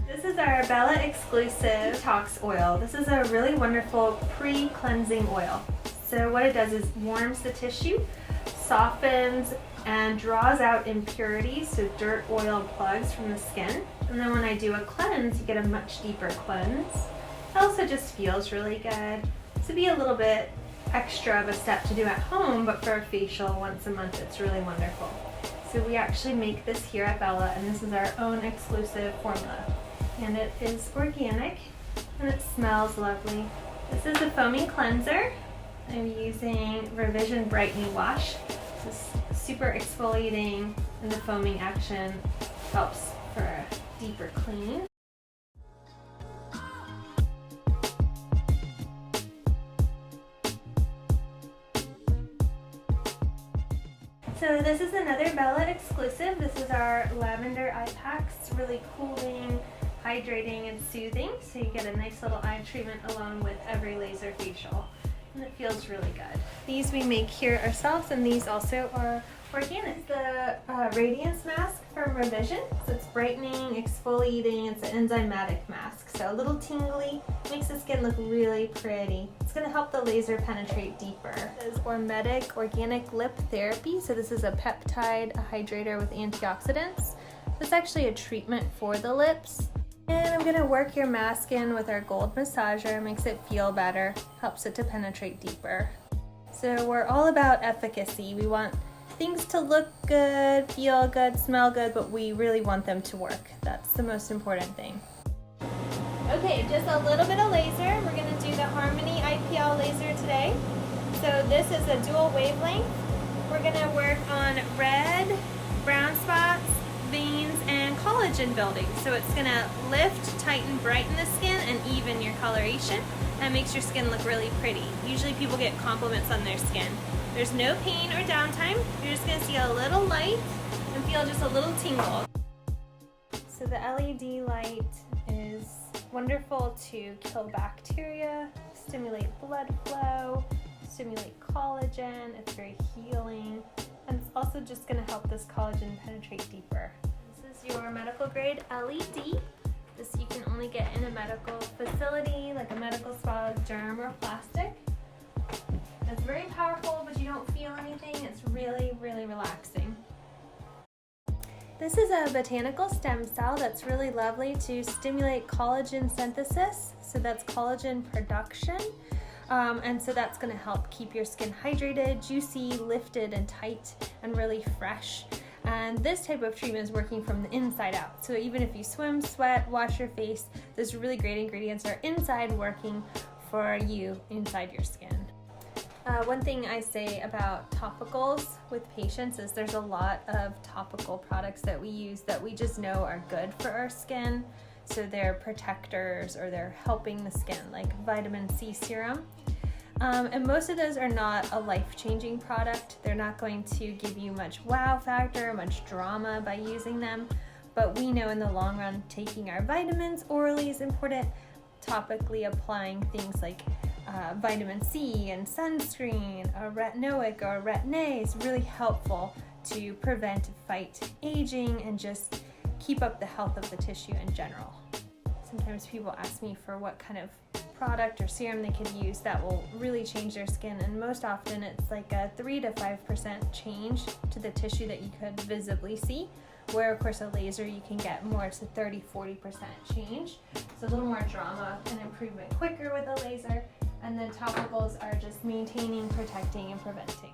This is our Bella exclusive detox oil. This is a really wonderful pre-cleansing oil. So what it does is warms the tissue, softens, and draws out impurities, so dirt, oil, plugs from the skin. And then when I do a cleanse, you get a much deeper cleanse. It also just feels really good. To be a little bit extra of a step to do at home, but for a facial once a month, it's really wonderful. So we actually make this here at Bella, and this is our own exclusive formula. And it is organic, and it smells lovely. This is a foaming cleanser. I'm using Revision Brightening Wash. This is super exfoliating, and the foaming action helps for a deeper clean. So this is another Bella exclusive. This is our lavender eye pack. It's really cooling, hydrating, and soothing. So you get a nice little eye treatment along with every laser facial. And it feels really good. These we make here ourselves, and these also are organic. The Radiance Mask from Revision. So it's brightening, exfoliating, it's an enzymatic mask. So a little tingly, makes the skin look really pretty. It's gonna help the laser penetrate deeper. This is Ormedic Organic Lip Therapy. So this is a peptide, a hydrator with antioxidants. It's actually a treatment for the lips. And I'm gonna work your mask in with our gold massager. Makes it feel better, helps it to penetrate deeper. So we're all about efficacy. We want things to look good, feel good, smell good, but we really want them to work. That's the most important thing. Okay, just a little bit of laser. We're gonna do the Harmony IPL laser today. So this is a dual wavelength. We're gonna work on red, brown spots, veins, and collagen building. So it's gonna lift, tighten, brighten the skin, and even your coloration. That makes your skin look really pretty. Usually people get compliments on their skin. There's no pain or downtime. You're just gonna see a little light and feel just a little tingle. So the LED light is wonderful to kill bacteria, stimulate blood flow, stimulate collagen. It's very healing. And it's also just gonna help this collagen penetrate deeper. This is your medical grade LED. This you can only get in a medical facility, like a medical spa, derm, or plastic. It's very powerful, but you don't feel anything. It's really, really relaxing. This is a botanical stem cell that's really lovely to stimulate collagen synthesis. So that's collagen production. And so that's gonna help keep your skin hydrated, juicy, lifted, and tight, and really fresh. And this type of treatment is working from the inside out. So even if you swim, sweat, wash your face, those really great ingredients are inside working for you inside your skin. One thing I say about topicals with patients is there's a lot of topical products that we use that we just know are good for our skin. So they're protectors or they're helping the skin, like vitamin C serum. And most of those are not a life-changing product. They're not going to give you much wow factor, much drama by using them. But we know in the long run, taking our vitamins orally is important. Topically applying things like vitamin C and sunscreen, a retinoic or a retin-A is really helpful to prevent, fight aging, and just keep up the health of the tissue in general. Sometimes people ask me for what kind of product or serum they could use that will really change their skin, and most often it's like a 3 to 5% change to the tissue that you could visibly see, where of course a laser you can get more to 30-40% change. So a little more drama and improvement quicker with a laser, and then topicals are just maintaining, protecting, and preventing.